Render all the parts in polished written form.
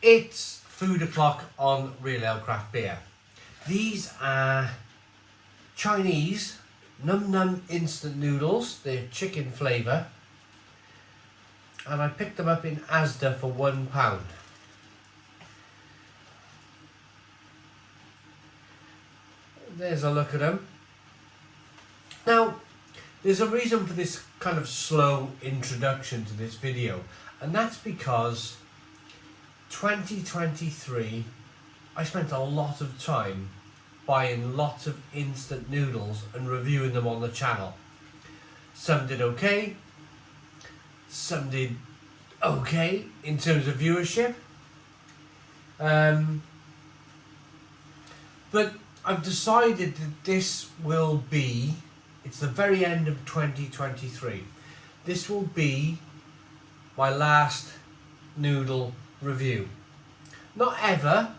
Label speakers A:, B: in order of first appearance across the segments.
A: It's food o'clock on Real Ale Craft Beer. These are Chinese num num instant noodles. They're chicken flavour, and I picked them up in Asda for £1. There's a look at them. Now, there's a reason for this kind of slow introduction to this video, and that's because 2023 I spent a lot of time buying lots of instant noodles and reviewing them on the channel. Some did okay, some did okay in terms of viewership, but I've decided that this will be, it's the very end of 2023, this will be my last noodle review. Not ever,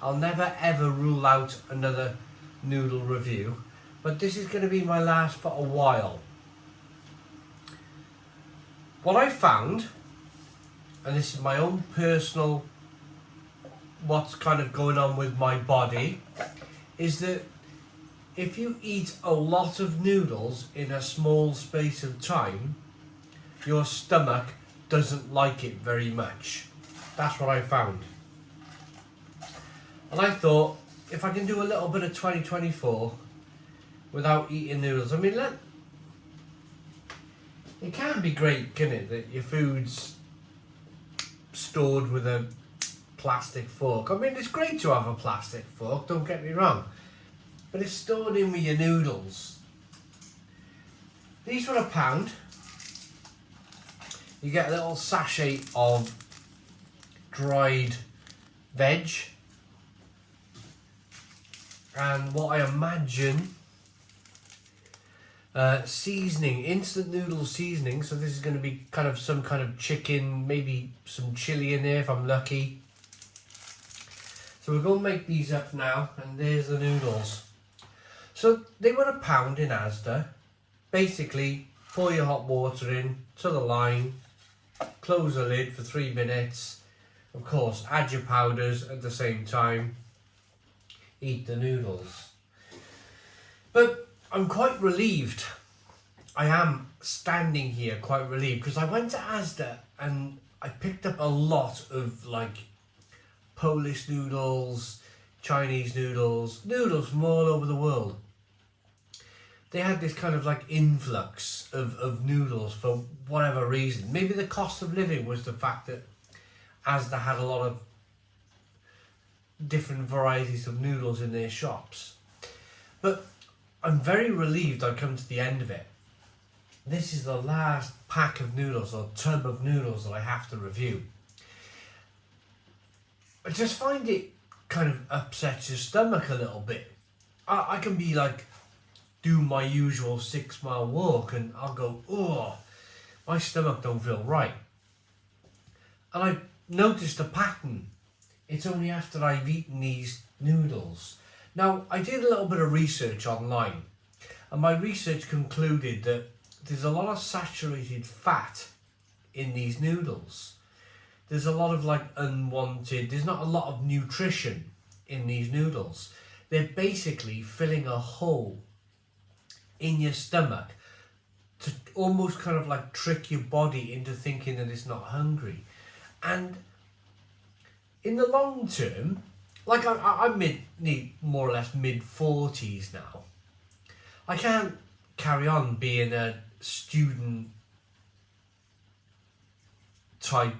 A: I'll never ever rule out another noodle review, but this is going to be my last for a while. What I found, and this is my own personal, what's kind of going on with my body, is that if you eat a lot of noodles in a small space of time, your stomach doesn't like it very much. That's what I found. And I thought, if I can do a little bit of 2024 without eating noodles, I mean, it can be great, can it, that your food's stored with a plastic fork. I mean, it's great to have a plastic fork, don't get me wrong, but it's stored in with your noodles. These were £1. You get a little sachet of dried veg and what I imagine seasoning, instant noodle seasoning. So this is going to be kind of some kind of chicken, maybe some chilli in there if I'm lucky. So we're going to make these up now, and there's the noodles. So they were £1 in Asda. Basically, pour your hot water in to the line, close the lid for 3 minutes. Of course, add your powders at the same time. Eat the noodles. But I'm quite relieved. I am standing here quite relieved because I went to Asda and I picked up a lot of like Polish noodles, Chinese noodles, noodles from all over the world. They had this kind of like influx of noodles for whatever reason. Maybe the cost of living was the fact that Asda had a lot of different varieties of noodles in their shops. But I'm very relieved I come to the end of it. This is the last pack of noodles or tub of noodles that I have to review. I just find it kind of upsets your stomach a little bit. I can be like, do my usual 6-mile walk and I'll go, oh, my stomach don't feel right. And I noticed a pattern. It's only after I've eaten these noodles. Now, I did a little bit of research online, and my research concluded that there's a lot of saturated fat in these noodles. There's a lot of like unwanted, there's not a lot of nutrition in these noodles. They're basically filling a hole in your stomach to almost kind of like trick your body into thinking that it's not hungry. And in the long term, like I'm more or less mid-40s now. I can't carry on being a student type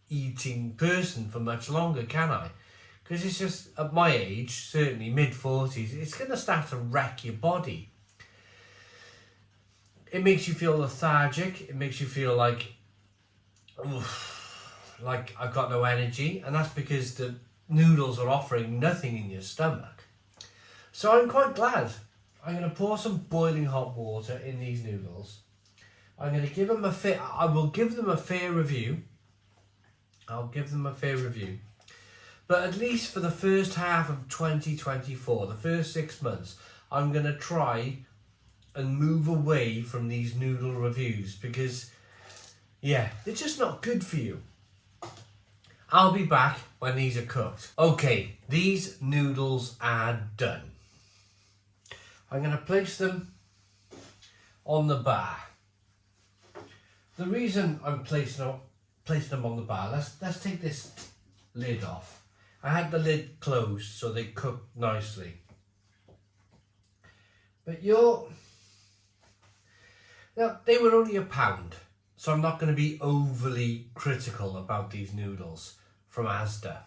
A: eating person for much longer, can I? Because it's just, at my age, certainly mid-40s, it's going to start to wreck your body. It makes you feel lethargic. It makes you feel like, like I've got no energy, and that's because the noodles are offering nothing in your stomach. So I'm quite glad. I'm going to pour some boiling hot water in these noodles. I'm going to give them I will give them a fair review. I'll give them a fair review. But at least for the first half of 2024, the first 6 months, I'm going to try and move away from these noodle reviews because, yeah, they're just not good for you. I'll be back when these are cooked. Okay, these noodles are done. I'm going to place them on the bar. The reason I'm placing them on the bar, let's take this lid off. I had the lid closed so they cook nicely. But they were only £1, so I'm not going to be overly critical about these noodles from Asda.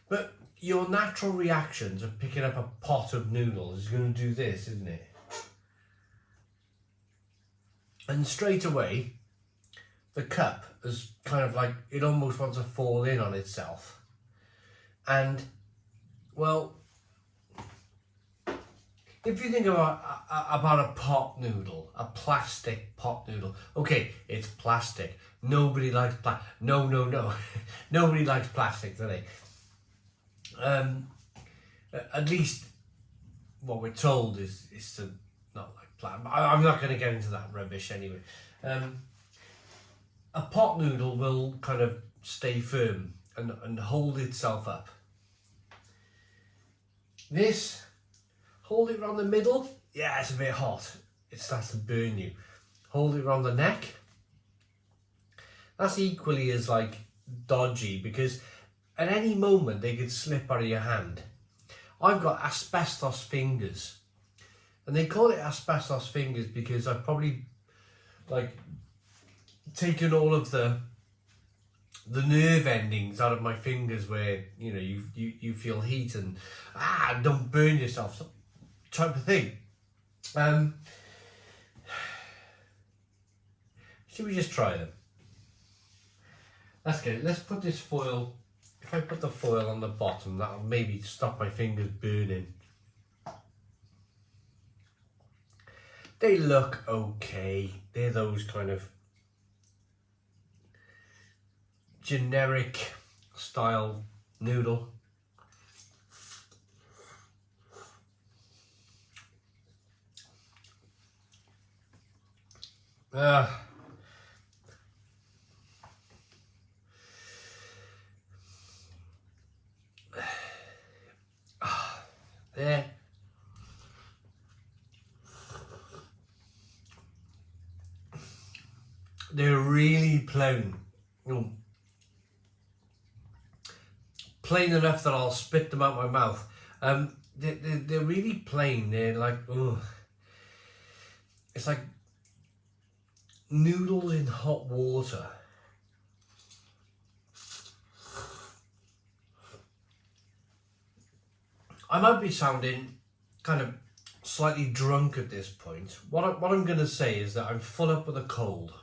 A: But your natural reactions of picking up a pot of noodles is going to do this, isn't it? And straight away, the cup is kind of like, it almost wants to fall in on itself. And, well, if you think about a pot noodle, a plastic pot noodle, okay, it's plastic. Nobody likes plastic. No. Nobody likes plastic, do they? At least what we're told is to not like plastic. I'm not going to get into that rubbish anyway. A pot noodle will kind of stay firm and hold itself up. This, hold it around the middle. Yeah, it's a bit hot. It starts to burn you. Hold it around the neck. That's equally as like dodgy, because at any moment they could slip out of your hand. I've got asbestos fingers, and they call it asbestos fingers because I've probably like taken all of the nerve endings out of my fingers where, you know, you feel heat and don't burn yourself type of thing. Should we just try them? Let's get it. Let's put this foil. If I put the foil on the bottom, that'll maybe stop my fingers burning. They look okay. They're those kind of generic style noodle. They're really plain. Plain enough that I'll spit them out my mouth. They're really plain. They're like, it's like noodles in hot water. I might be sounding kind of slightly drunk at this point. What I'm going to say is that I'm full up with a cold.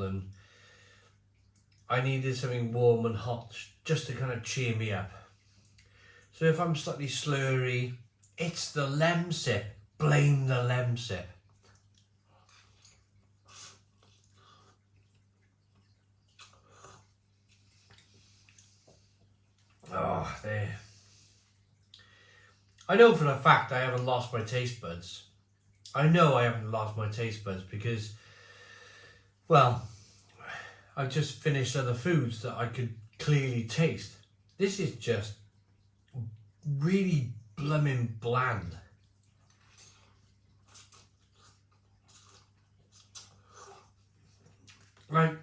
A: And I needed something warm and hot just to kind of cheer me up. So if I'm slightly slurry, it's the Lemsip. Blame the Lemsip. Oh, there. I know for a fact I haven't lost my taste buds. I know I haven't lost my taste buds because, well, I've just finished other foods that I could clearly taste. This is just really blooming bland. Like,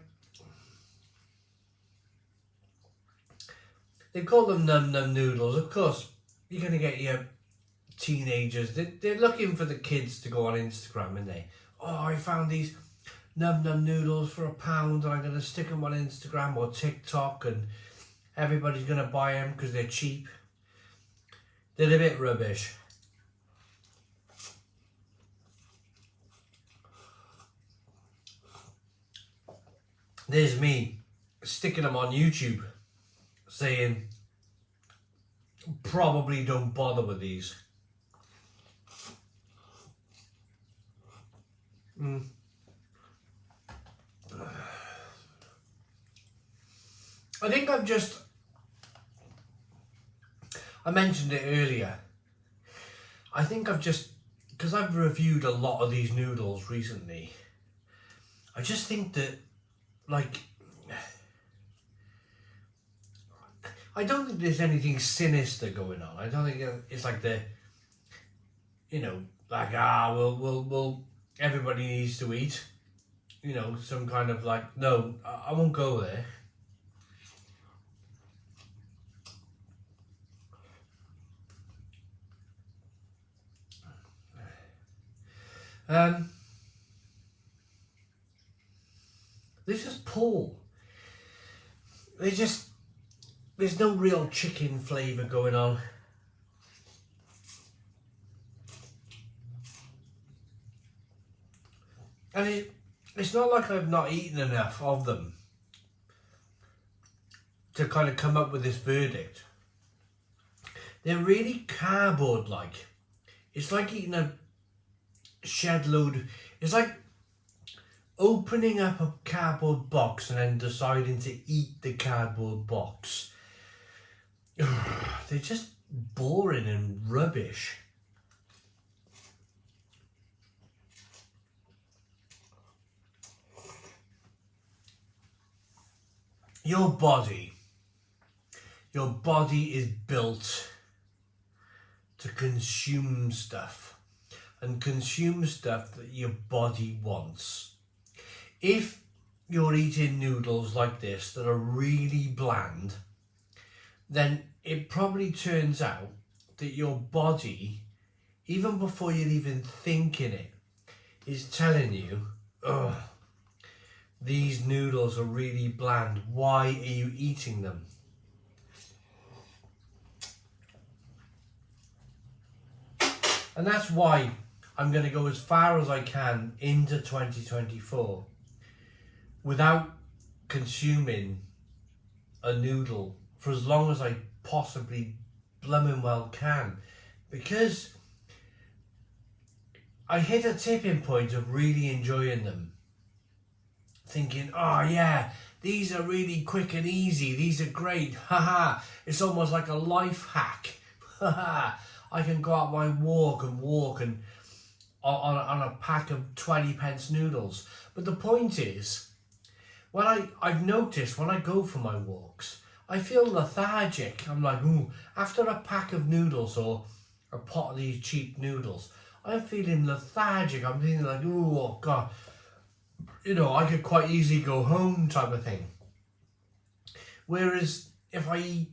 A: they call them num num noodles. Of course, you're going to get your teenagers. They're looking for the kids to go on Instagram, aren't they? Oh, I found these num num noodles for £1 and I'm going to stick them on Instagram or TikTok and everybody's going to buy them because they're cheap. They're a bit rubbish. There's me sticking them on YouTube saying probably don't bother with these. I think I mentioned it earlier. I think because I've reviewed a lot of these noodles recently, I just think that, like, I don't think there's anything sinister going on. I don't think it's like like, we'll everybody needs to eat. Some kind of like, no, I won't go there. They're just poor. There's no real chicken flavour going on. And it's not like I've not eaten enough of them to kind of come up with this verdict. They're really cardboard-like. It's like eating a shed load. It's like opening up a cardboard box and then deciding to eat the cardboard box. They're just boring and rubbish. Your body is built to consume stuff, and consume stuff that your body wants. If you're eating noodles like this that are really bland, then it probably turns out that your body, even before you're even thinking it, is telling you, ugh, these noodles are really bland. Why are you eating them? And that's why I'm going to go as far as I can into 2024 without consuming a noodle for as long as I possibly blooming well can, because I hit a tipping point of really enjoying them, thinking, oh yeah, these are really quick and easy, these are great, haha, it's almost like a life hack, haha, I can go out my walk and on a pack of 20p noodles. But the point is, when I've noticed when I go for my walks, I feel lethargic. I'm like, ooh, after a pack of noodles or a pot of these cheap noodles, I'm feeling lethargic. I'm feeling like, ooh, oh God, I could quite easily go home type of thing. Whereas if I eat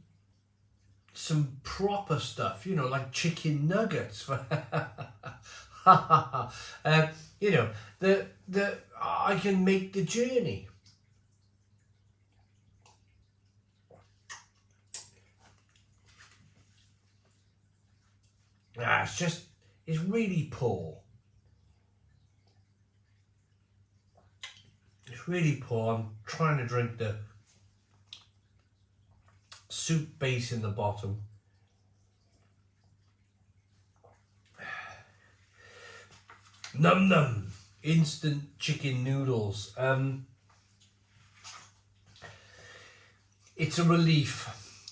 A: some proper stuff, like chicken nuggets, I can make the journey. It's really poor. It's really poor. I'm trying to drink the soup base in the bottom. Num num. Instant chicken noodles. It's a relief,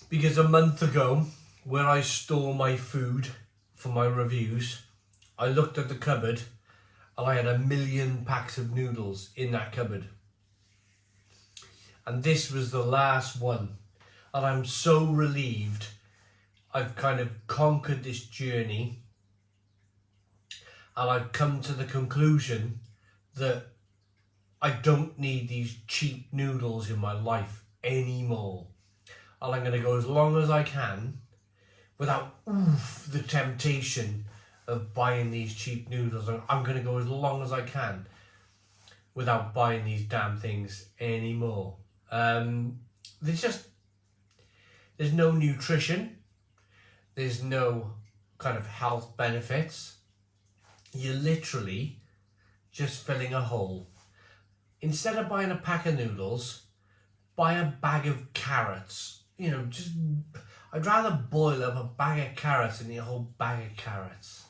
A: because a month ago, where I store my food for my reviews, I looked at the cupboard and I had 1 million packs of noodles in that cupboard. And this was the last one. And I'm so relieved I've kind of conquered this journey, and I've come to the conclusion that I don't need these cheap noodles in my life anymore. And I'm going to go as long as I can without the temptation of buying these cheap noodles. I'm going to go as long as I can without buying these damn things anymore. There's no nutrition. There's no kind of health benefits. You're literally just filling a hole. Instead of buying a pack of noodles, buy a bag of carrots. I'd rather boil up a bag of carrots than eat a whole bag of carrots.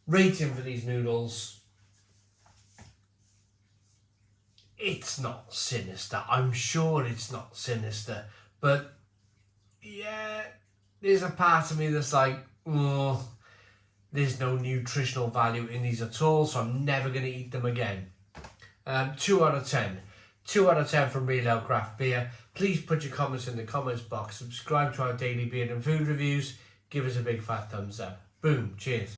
A: Rating for these noodles, it's not sinister. I'm sure it's not sinister, but yeah, there's a part of me that's like, oh, there's no nutritional value in these at all, so I'm never going to eat them again. 2 out of 10. 2 out of 10 from Real Ale Craft Beer. Please put your comments in the comments box. Subscribe to our daily beer and food reviews. Give us a big fat thumbs up. Boom. Cheers.